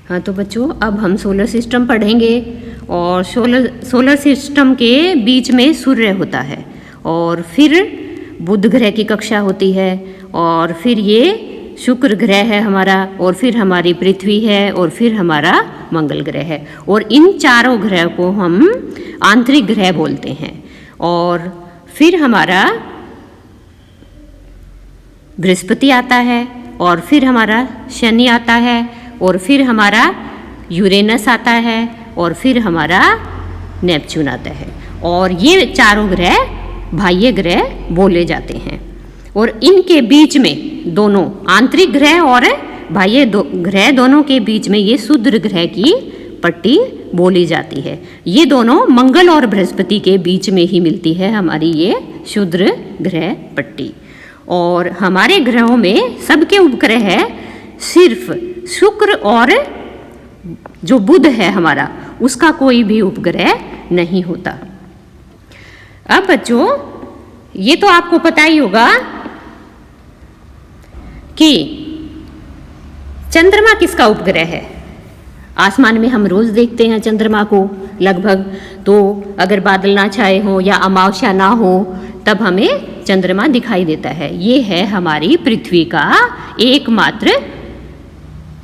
हाँ तो बच्चों, अब हम सोलर सिस्टम पढ़ेंगे और सोलर सिस्टम के बीच में सूर्य होता है और फिर बुध ग्रह की कक्षा होती है और फिर ये शुक्र ग्रह है हमारा और फिर हमारी पृथ्वी है और फिर हमारा मंगल ग्रह है और इन चारों ग्रह को हम आंतरिक ग्रह बोलते हैं। और फिर हमारा बृहस्पति आता है और फिर हमारा शनि आता है और फिर हमारा यूरेनस आता है और फिर हमारा नेपच्यून आता है और ये चारों ग्रह बाह्य ग्रह बोले जाते हैं। और इनके बीच में दोनों आंतरिक ग्रह और बाह्य ग्रह दोनों के बीच में ये क्षुद्र ग्रह की पट्टी बोली जाती है। ये दोनों मंगल और बृहस्पति के बीच में ही मिलती है हमारी ये क्षुद्र ग्रह पट्टी। और हमारे ग्रहों में सबके उपग्रह है, सिर्फ शुक्र और जो बुध है हमारा उसका कोई भी उपग्रह नहीं होता। अब बच्चों, ये तो आपको पता ही होगा कि चंद्रमा किसका उपग्रह है। आसमान में हम रोज देखते हैं चंद्रमा को लगभग, तो अगर बादल ना छाए हो या अमावस्या ना हो तब हमें चंद्रमा दिखाई देता है। ये है हमारी पृथ्वी का एकमात्र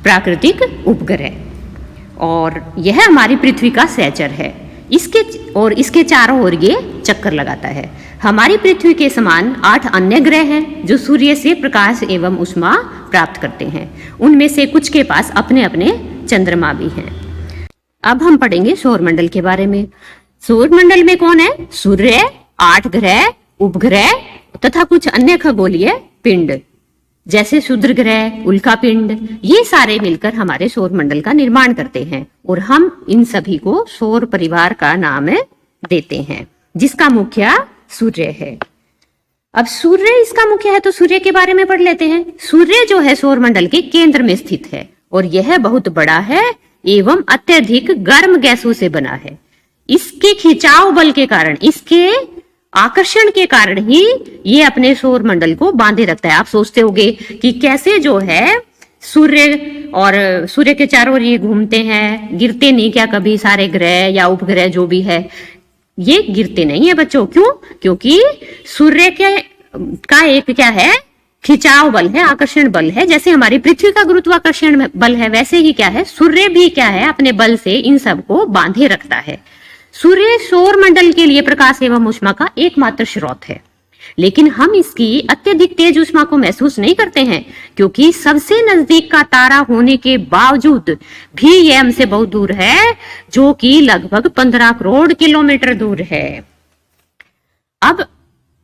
प्राकृतिक उपग्रह और यह हमारी पृथ्वी का सहचर है। इसके चारों ओर ये चक्कर लगाता है। हमारी पृथ्वी के समान 8 अन्य ग्रह हैं जो सूर्य से प्रकाश एवं ऊष्मा प्राप्त करते हैं। उनमें से कुछ के पास अपने अपने चंद्रमा भी हैं। अब हम पढ़ेंगे सौरमंडल के बारे में। सौरमंडल में कौन है? सूर्य, 8 ग्रह, उपग्रह तथा कुछ अन्य खगोलीय पिंड जैसे क्षुद्र ग्रह, उल्का पिंड, ये सारे मिलकर हमारे सौरमंडल का निर्माण करते हैं और हम इन सभी को सौर परिवार का नाम देते हैं, जिसका मुखिया सूर्य है। अब सूर्य इसका मुख्य है तो सूर्य के बारे में पढ़ लेते हैं। सूर्य जो है सौरमंडल के केंद्र में स्थित है और यह बहुत बड़ा है एवं अत्यधिक गर्म गैसों से बना है। इसके खिंचाव बल के कारण, इसके आकर्षण के कारण ही ये अपने सौरमंडल को बांधे रखता है। आप सोचते होंगे कि कैसे जो है सूर्य के चारों ओर ये घूमते हैं, गिरते नहीं क्या कभी सारे ग्रह या उपग्रह जो भी है? ये गिरते नहीं है बच्चों। क्यों? क्योंकि सूर्य का एक क्या है, खिंचाव बल है, आकर्षण बल है। जैसे हमारी पृथ्वी का गुरुत्वाकर्षण बल है, वैसे ही क्या है, सूर्य भी क्या है, अपने बल से इन सबको बांधे रखता है। सूर्य सौरमंडल के लिए प्रकाश एवं ऊष्मा का एकमात्र स्रोत है, लेकिन हम इसकी अत्यधिक तेज ऊष्मा को महसूस नहीं करते हैं क्योंकि सबसे नजदीक का तारा होने के बावजूद भी यह हमसे बहुत दूर है, जो कि लगभग 15 करोड़ किलोमीटर दूर है। अब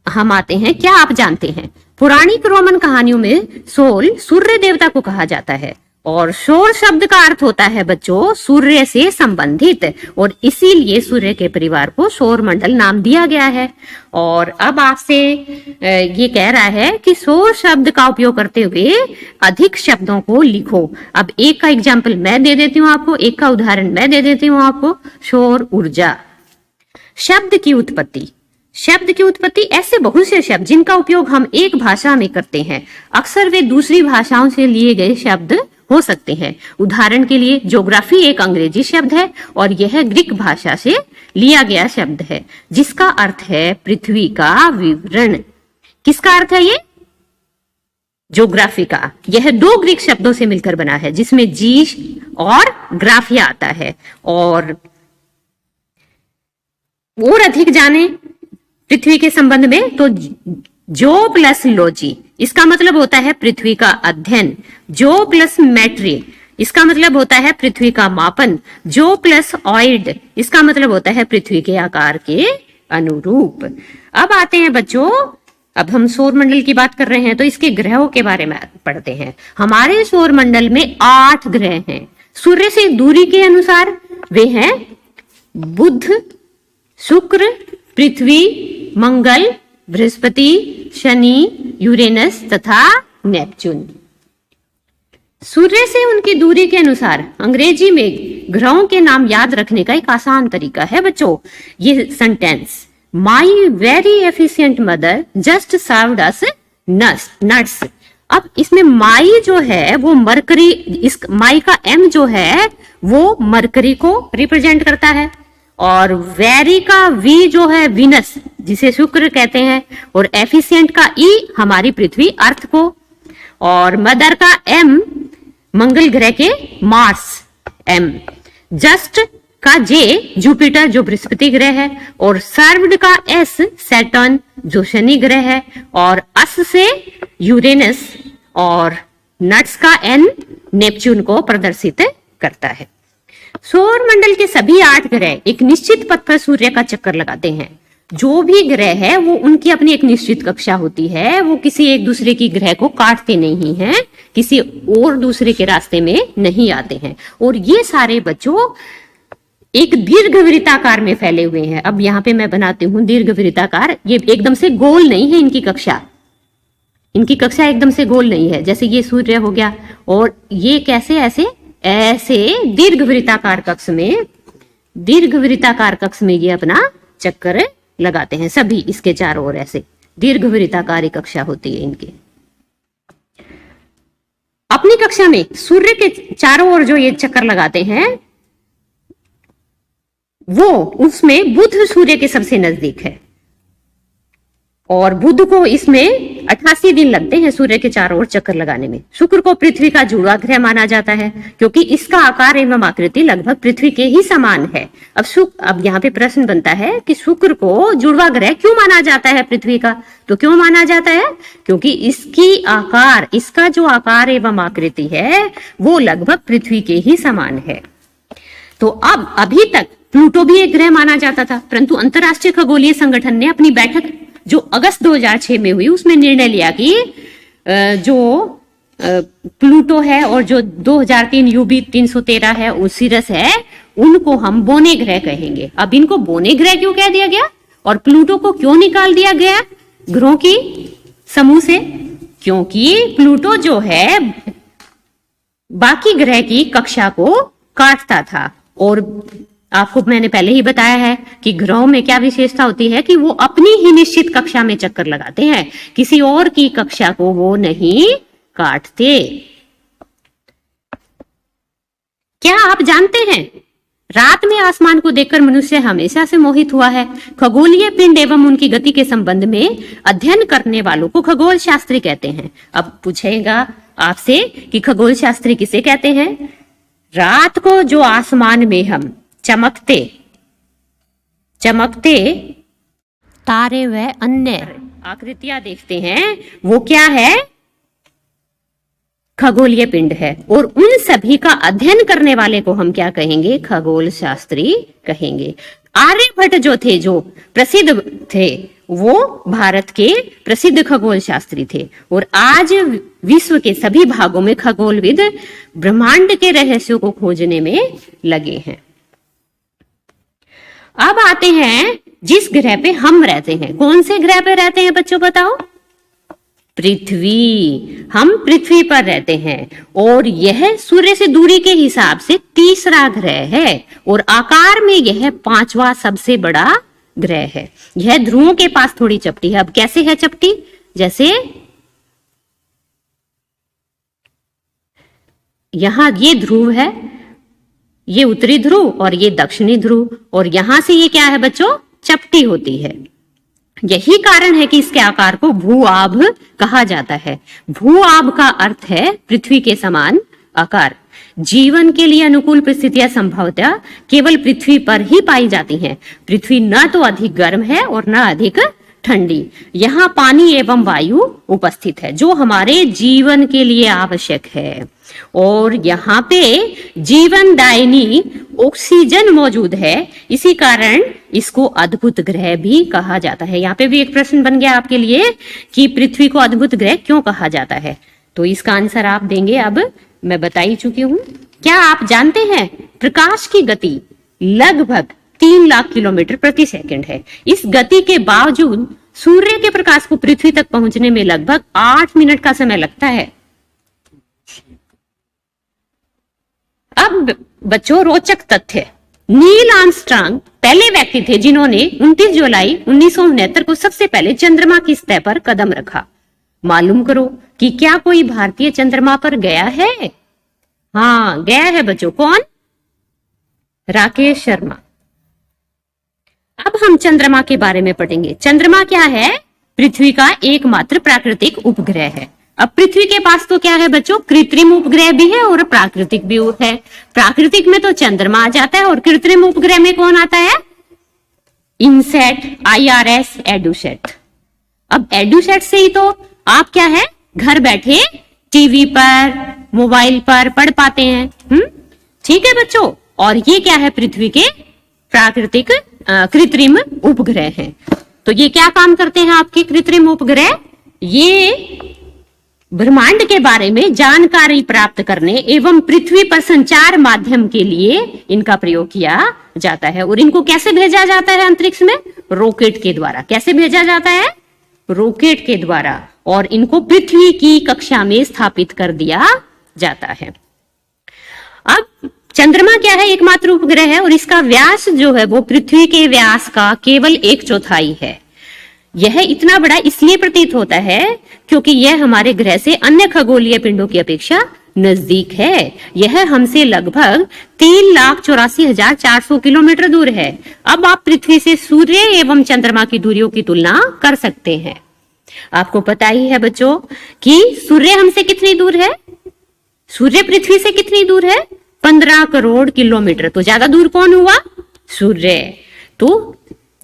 हम आते हैं, क्या आप जानते हैं पौराणिक रोमन कहानियों में सोल सूर्य देवता को कहा जाता है और सौर शब्द का अर्थ होता है बच्चों सूर्य से संबंधित, और इसीलिए सूर्य के परिवार को सौरमंडल नाम दिया गया है। और अब आपसे ये कह रहा है कि सौर शब्द का उपयोग करते हुए अधिक शब्दों को लिखो। अब एक का एग्जाम्पल मैं दे देती हूँ आपको, एक का उदाहरण मैं दे देती हूँ आपको। सौर ऊर्जा। शब्द की उत्पत्ति। शब्द की उत्पत्ति ऐसे बहुत से शब्द जिनका उपयोग हम एक भाषा में करते हैं, अक्सर वे दूसरी भाषाओं से लिए गए शब्द हो सकते हैं। उदाहरण के लिए ज्योग्राफी एक अंग्रेजी शब्द है और यह ग्रीक भाषा से लिया गया शब्द है जिसका अर्थ है पृथ्वी का विवरण। किसका अर्थ है ये? ज्योग्राफी का। यह 2 ग्रीक शब्दों से मिलकर बना है जिसमें जी और ग्राफिया आता है। और अधिक जाने पृथ्वी के संबंध में तो जो प्लस लॉजी, इसका मतलब होता है पृथ्वी का अध्ययन। जो प्लस मैट्री, इसका मतलब होता है पृथ्वी का मापन। जो प्लस ऑइड, इसका मतलब होता है पृथ्वी के आकार के अनुरूप। अब आते हैं बच्चों, अब हम सौरमंडल की बात कर रहे हैं तो इसके ग्रहों के बारे में पढ़ते हैं। हमारे सौरमंडल में 8 ग्रह हैं। सूर्य से दूरी के अनुसार वे हैं बुध, शुक्र, पृथ्वी, मंगल, बृहस्पति, शनि, यूरेनस तथा नेपच्यून। सूर्य से उनकी दूरी के अनुसार अंग्रेजी में ग्रहों के नाम याद रखने का एक आसान तरीका है बच्चों, ये sentence, my very efficient mother just served us nuts. अब इसमें माई जो है वो मरकरी, इस माई का एम जो है वो मरकरी को रिप्रेजेंट करता है, और वेरी का वी जो है वीनस जिसे शुक्र कहते हैं, और एफिशिएंट का ई हमारी पृथ्वी अर्थ को, और मदर का एम मंगल ग्रह के मार्स एम, जस्ट का जे जुपिटर जो बृहस्पति ग्रह है, और सर्व्ड का एस सैटर्न जो शनि ग्रह है, और अस से यूरेनस, और नट्स का एन नेपच्यून को प्रदर्शित करता है। सौर मंडल के सभी 8 ग्रह एक निश्चित पथ पर सूर्य का चक्कर लगाते हैं। जो भी ग्रह है वो उनकी अपनी एक निश्चित कक्षा होती है, वो किसी एक दूसरे की ग्रह को काटते नहीं हैं, किसी और दूसरे के रास्ते में नहीं आते हैं, और ये सारे बच्चों एक दीर्घ वृत्ताकार में फैले हुए हैं। अब यहाँ पे मैं बनाती हूँ दीर्घ वृत्ताकार, ये एकदम से गोल नहीं है इनकी कक्षा, इनकी कक्षा एकदम से गोल नहीं है। जैसे ये सूर्य हो गया, और ये कैसे ऐसे ऐसे दीर्घ वृत्ताकार कक्ष में, दीर्घ वृत्ताकार कक्ष में ये अपना चक्कर लगाते हैं सभी, इसके चारों ओर ऐसे दीर्घ वृत्ताकार कक्षा होती है इनकी। अपनी कक्षा में सूर्य के चारों ओर जो ये चक्कर लगाते हैं वो, उसमें बुध सूर्य के सबसे नजदीक है, और बुध को इसमें 88 दिन लगते हैं सूर्य के चारों ओर चक्कर लगाने में। शुक्र को पृथ्वी का जुड़वा ग्रह माना जाता है क्योंकि इसका आकार एवं आकृति लगभग पृथ्वी के ही समान है। अब यहाँ पे प्रश्न बनता है कि शुक्र को जुड़वा ग्रह क्यों माना जाता है पृथ्वी का? तो क्यों माना जाता है? क्योंकि इसका जो आकार एवं आकृति है वो लगभग पृथ्वी के ही समान है। तो अब अभी तक प्लूटो भी एक ग्रह माना जाता था, परंतु अंतरराष्ट्रीय खगोलीय संगठन ने अपनी बैठक जो अगस्त 2006 में हुई उसमें निर्णय लिया कि जो प्लूटो है और जो 2003 यूबी 313 है ओसिरस है, उनको हम बोने ग्रह कहेंगे। अब इनको बोने ग्रह क्यों कह दिया गया और प्लूटो को क्यों निकाल दिया गया ग्रहों की समूह से? क्योंकि प्लूटो जो है बाकी ग्रह की कक्षा को काटता था, और आपको मैंने पहले ही बताया है कि ग्रहों में क्या विशेषता होती है कि वो अपनी ही निश्चित कक्षा में चक्कर लगाते हैं, किसी और की कक्षा को वो नहीं काटते। क्या आप जानते हैं रात में आसमान को देखकर मनुष्य हमेशा से मोहित हुआ है। खगोलीय पिंड एवं उनकी गति के संबंध में अध्ययन करने वालों को खगोल शास्त्री कहते हैं। अब पूछेगा आपसे कि खगोल शास्त्री किसे कहते हैं? रात को जो आसमान में हम चमकते तारे व अन्य आकृतियां देखते हैं वो क्या है? खगोलीय पिंड है, और उन सभी का अध्ययन करने वाले को हम क्या कहेंगे? खगोल शास्त्री कहेंगे। आर्यभट्ट जो थे, जो प्रसिद्ध थे, वो भारत के प्रसिद्ध खगोल शास्त्री थे, और आज विश्व के सभी भागों में खगोलविद ब्रह्मांड के रहस्यों को खोजने में लगे हैं। अब आते हैं जिस ग्रह पे हम रहते हैं। कौन से ग्रह पे रहते हैं बच्चों बताओ? पृथ्वी। हम पृथ्वी पर रहते हैं, और यह सूर्य से दूरी के हिसाब से तीसरा ग्रह है, और आकार में यह 5वां सबसे बड़ा ग्रह है। यह ध्रुवों के पास थोड़ी चपटी है। अब कैसे है चपटी? जैसे यहां ये ध्रुव है, ये उत्तरी ध्रुव और ये दक्षिणी ध्रुव, और यहां से ये क्या है बच्चों? चपटी होती है। यही कारण है कि इसके आकार को भू-आभ कहा जाता है। भू-आभ का अर्थ है पृथ्वी के समान आकार। जीवन के लिए अनुकूल परिस्थितियां संभवतः केवल पृथ्वी पर ही पाई जाती हैं। पृथ्वी न तो अधिक गर्म है और न अधिक ठंडी। यहाँ पानी एवं वायु उपस्थित है जो हमारे जीवन के लिए आवश्यक है, और यहाँ पे जीवनदायिनी ऑक्सीजन मौजूद है। इसी कारण इसको अद्भुत ग्रह भी कहा जाता है। यहाँ पे भी एक प्रश्न बन गया आपके लिए कि पृथ्वी को अद्भुत ग्रह क्यों कहा जाता है, तो इसका आंसर आप देंगे। अब मैं बता ही चुकी हूँ। क्या आप जानते हैं प्रकाश की गति लगभग 3 लाख किलोमीटर प्रति सेकंड है। इस गति के बावजूद सूर्य के प्रकाश को पृथ्वी तक पहुंचने में लगभग 8 मिनट का समय लगता है। अब बच्चों रोचक तथ्य, नील आर्मस्ट्रांग पहले व्यक्ति थे जिन्होंने 29 जुलाई 1969 को सबसे पहले चंद्रमा की सतह पर कदम रखा। मालूम करो कि क्या कोई भारतीय चंद्रमा पर गया है? हाँ, गया है बच्चों। कौन? राकेश शर्मा। अब हम चंद्रमा के बारे में पढ़ेंगे। चंद्रमा क्या है? पृथ्वी का एकमात्र प्राकृतिक उपग्रह है। अब पृथ्वी के पास तो क्या है बच्चों? कृत्रिम उपग्रह भी है और प्राकृतिक भी है। प्राकृतिक में तो चंद्रमा आ जाता है और कृत्रिम उपग्रह में कौन आता है? INSAT, IRS, EDUSAT. अब एडुसेट से ही तो आप क्या है, घर बैठे टीवी पर, मोबाइल पर पढ़ पाते हैं। ठीक है बच्चों। और ये क्या है? पृथ्वी के प्राकृतिक कृत्रिम उपग्रह हैं। तो ये क्या काम करते हैं आपके कृत्रिम उपग्रह? ये ब्रह्मांड के बारे में जानकारी प्राप्त करने एवं पृथ्वी पर संचार माध्यम के लिए इनका प्रयोग किया जाता है। और इनको कैसे भेजा जाता है अंतरिक्ष में? रॉकेट के द्वारा। कैसे भेजा जाता है? रॉकेट के द्वारा। और इनको पृथ्वी की कक्षा में स्थापित कर दिया जाता है। अब चंद्रमा क्या है? एकमात्र उपग्रह है और इसका व्यास जो है वो पृथ्वी के व्यास का केवल 1/4 है। यह इतना बड़ा इसलिए प्रतीत होता है क्योंकि यह हमारे ग्रह से अन्य खगोलीय पिंडों की अपेक्षा नजदीक है। यह हमसे लगभग 3,84,400 किलोमीटर दूर है। अब आप पृथ्वी से सूर्य एवं चंद्रमा की दूरियों की तुलना कर सकते हैं। आपको पता ही है बच्चों कि सूर्य हमसे कितनी दूर है? सूर्य पृथ्वी से कितनी दूर है? 15 करोड़ किलोमीटर। तो ज्यादा दूर कौन हुआ? सूर्य। तो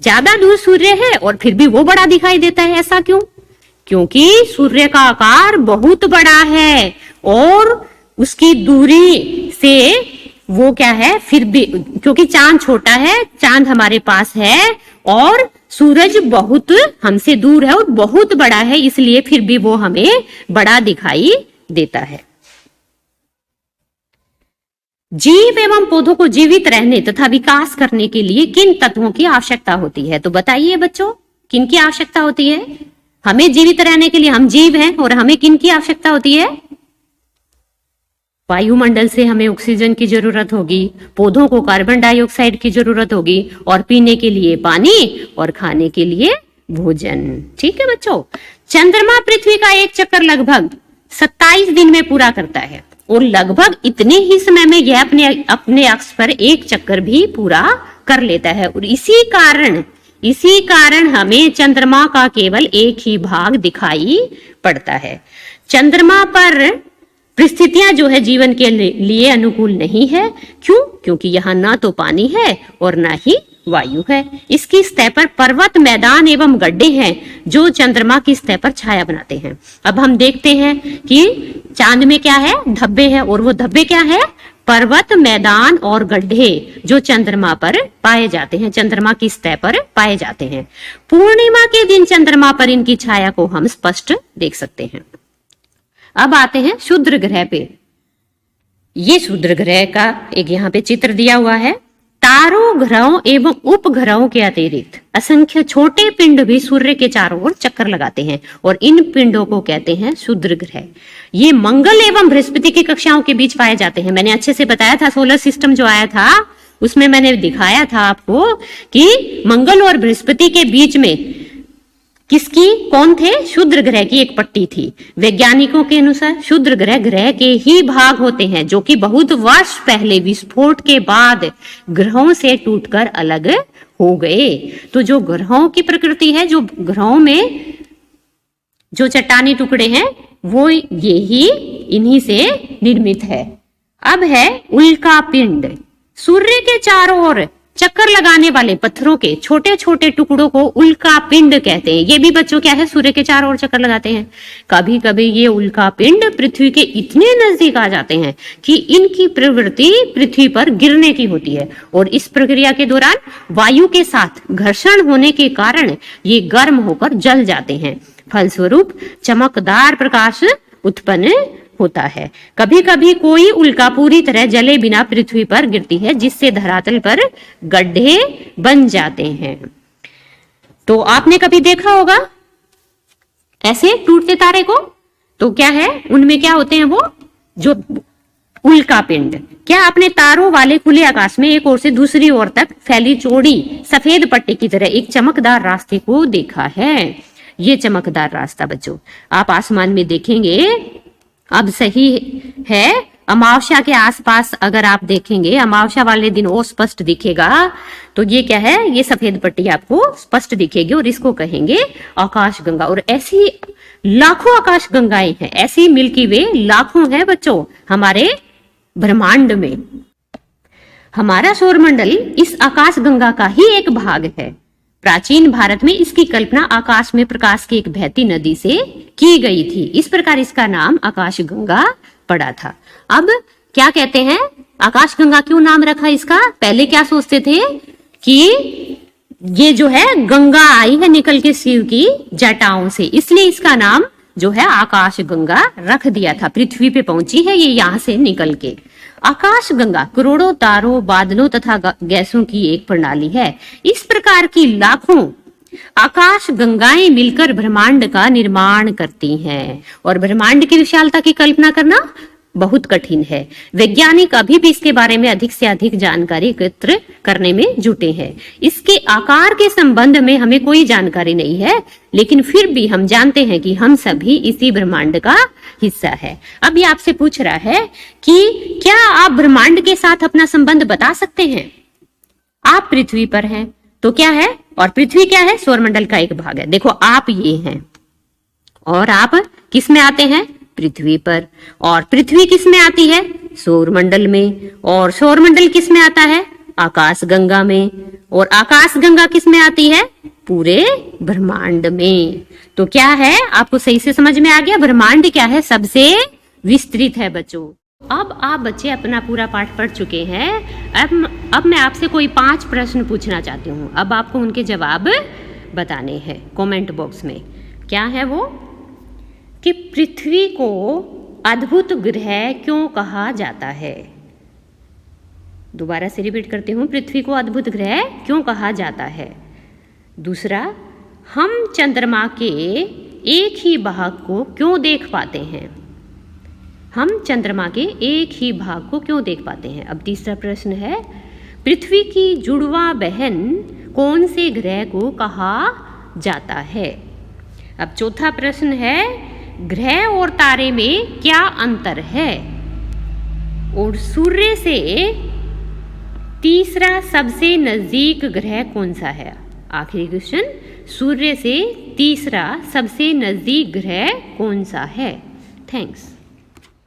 ज्यादा दूर सूर्य है और फिर भी वो बड़ा दिखाई देता है। ऐसा क्यों? क्योंकि सूर्य का आकार बहुत बड़ा है और उसकी दूरी से वो क्या है, फिर भी क्योंकि चांद छोटा है, चांद हमारे पास है और सूरज बहुत हमसे दूर है और बहुत बड़ा है, इसलिए फिर भी वो हमें बड़ा दिखाई देता है। जीव एवं पौधों को जीवित रहने तथा विकास करने के लिए किन तत्वों की आवश्यकता होती है? तो बताइए बच्चों, किन की आवश्यकता होती है? हमें जीवित रहने के लिए, हम जीव हैं और हमें किन की आवश्यकता होती है? वायुमंडल से हमें ऑक्सीजन की जरूरत होगी, पौधों को कार्बन डाइऑक्साइड की जरूरत होगी और पीने के लिए पानी और खाने के लिए भोजन। ठीक है बच्चों। चंद्रमा पृथ्वी का एक चक्कर लगभग 27 दिन में पूरा करता है और लगभग इतने ही समय में यह अपने अक्ष पर एक चक्कर भी पूरा कर लेता है। और इसी कारण हमें चंद्रमा का केवल एक ही भाग दिखाई पड़ता है। चंद्रमा पर परिस्थितियां जो है जीवन के लिए अनुकूल नहीं है। क्यों? क्योंकि यहाँ ना तो पानी है और ना ही वायु है। इसकी सतह पर पर्वत, मैदान एवं गड्ढे हैं जो चंद्रमा की सतह पर छाया बनाते हैं। अब हम देखते हैं कि चांद में क्या है? धब्बे हैं और वो धब्बे क्या है? पर्वत, मैदान और गड्ढे जो चंद्रमा पर पाए जाते हैं, चंद्रमा की सतह पर पाए जाते हैं। पूर्णिमा के दिन चंद्रमा पर इनकी छाया को हम स्पष्ट देख सकते हैं। अब आते हैं क्षुद्र ग्रह पे। ये क्षुद्र ग्रह का एक यहाँ पे चित्र दिया हुआ है। तारों, ग्रहों एवं उपग्रहों के अतिरिक्त असंख्य छोटे पिंड भी सूर्य के चारों ओर चक्कर लगाते हैं और इन पिंडों को कहते हैं क्षुद्र ग्रह। ये मंगल एवं बृहस्पति की कक्षाओं के बीच पाए जाते हैं। मैंने अच्छे से बताया था, सोलर सिस्टम जो आया था उसमें मैंने दिखाया था आपको कि मंगल और बृहस्पति के बीच में किसकी, कौन थे? क्षुद्र ग्रह की एक पट्टी थी। वैज्ञानिकों के अनुसार क्षुद्र ग्रह के ही भाग होते हैं जो कि बहुत वर्ष पहले विस्फोट के बाद ग्रहों से टूटकर अलग हो गए। तो जो ग्रहों की प्रकृति है, जो ग्रहों में जो चट्टानी टुकड़े हैं वो ये ही इन्हीं से निर्मित है। अब है उल्का पिंड। सूर्य के चारों ओर चक्कर लगाने वाले पत्थरों के छोटे छोटे टुकड़ों को उल्का पिंड कहते हैं। ये भी बच्चों क्या है? सूर्य के चारों ओर चक्कर लगाते हैं। कभी कभी ये उल्का पिंड पृथ्वी के इतने नजदीक आ जाते हैं कि इनकी प्रवृत्ति पृथ्वी पर गिरने की होती है और इस प्रक्रिया के दौरान वायु के साथ घर्षण होने के कारण ये गर्म होकर जल जाते हैं। फलस्वरूप चमकदार प्रकाश उत्पन्न होता है। कभी कभी कोई उल्का पूरी तरह जले बिना पृथ्वी पर गिरती है जिससे धरातल पर गड्ढे बन जाते हैं। तो आपने कभी देखा होगा ऐसे टूटते तारे को? तो क्या है उनमें, क्या होते हैं वो जो उल्का पिंड। क्या आपने तारों वाले खुले आकाश में एक ओर से दूसरी ओर तक फैली चौड़ी सफेद पट्टी की तरह एक चमकदार रास्ते को देखा है? ये चमकदार रास्ता बच्चों। आप आसमान में देखेंगे, अब सही है, अमावस्या के आसपास अगर आप देखेंगे, अमावस्या वाले दिन वो स्पष्ट दिखेगा। तो ये क्या है, ये सफेद पट्टी आपको स्पष्ट दिखेगी और इसको कहेंगे आकाश गंगा। और ऐसी लाखों आकाश गंगाएं हैं, ऐसी मिल्की वे लाखों हैं बच्चों हमारे ब्रह्मांड में। हमारा सौरमंडल इस आकाश गंगा का ही एक भाग है। प्राचीन भारत में इसकी कल्पना आकाश में प्रकाश की एक बहती नदी से की गई थी, इस प्रकार इसका नाम आकाश गंगा पड़ा था। अब क्या कहते हैं, आकाश गंगा क्यों नाम रखा इसका? पहले क्या सोचते थे कि ये जो है गंगा आई है निकल के शिव की जटाओं से, इसलिए इसका नाम जो है आकाश गंगा रख दिया था। पृथ्वी पे पहुंची है ये यहां से निकल के। आकाश गंगा करोड़ों तारों, बादलों तथा गैसों की एक प्रणाली है। इस प्रकार की लाखों आकाश गंगाएं मिलकर ब्रह्मांड का निर्माण करती हैं, और ब्रह्मांड की विशालता की कल्पना करना बहुत कठिन है। वैज्ञानिक अभी भी इसके बारे में अधिक से अधिक जानकारी एकत्र करने में जुटे हैं। इसके आकार के संबंध में हमें कोई जानकारी नहीं है, लेकिन फिर भी हम जानते हैं कि हम सभी इसी ब्रह्मांड का हिस्सा है। अब ये आपसे पूछ रहा है कि क्या आप ब्रह्मांड के साथ अपना संबंध बता सकते हैं? आप पृथ्वी पर हैं तो क्या है, और पृथ्वी क्या है? सौरमंडल का एक भाग है। देखो आप ये हैं और आप किस में आते हैं? पृथ्वी पर। और पृथ्वी किस में आती है? सौरमंडल में। और सौरमंडल किस में आता है? आकाश गंगा में। और आकाश गंगा किस में आती है? पूरे ब्रह्मांड में। तो क्या है, आपको सही से समझ में आ गया? ब्रह्मांड क्या है? सबसे विस्तृत है बच्चों। अब आप बच्चे अपना पूरा पाठ पढ़ चुके हैं। अब मैं आपसे कोई 5 प्रश्न पूछना चाहती हूँ। अब आपको उनके जवाब बताने हैं कमेंट बॉक्स में। क्या है वो? कि पृथ्वी को अद्भुत ग्रह क्यों कहा जाता है? दोबारा से रिपीट करती हूँ, पृथ्वी को अद्भुत ग्रह क्यों कहा जाता है? दूसरा, हम चंद्रमा के एक ही भाग को क्यों देख पाते हैं? हम चंद्रमा के एक ही भाग को क्यों देख पाते हैं? अब तीसरा प्रश्न है, पृथ्वी की जुड़वा बहन कौन से ग्रह को कहा जाता है? अब चौथा प्रश्न है, ग्रह और तारे में क्या अंतर है? और सूर्य से तीसरा सबसे नजदीक ग्रह कौन सा है? आखिरी क्वेश्चन, सूर्य से तीसरा सबसे नजदीक ग्रह कौन सा है? थैंक्स।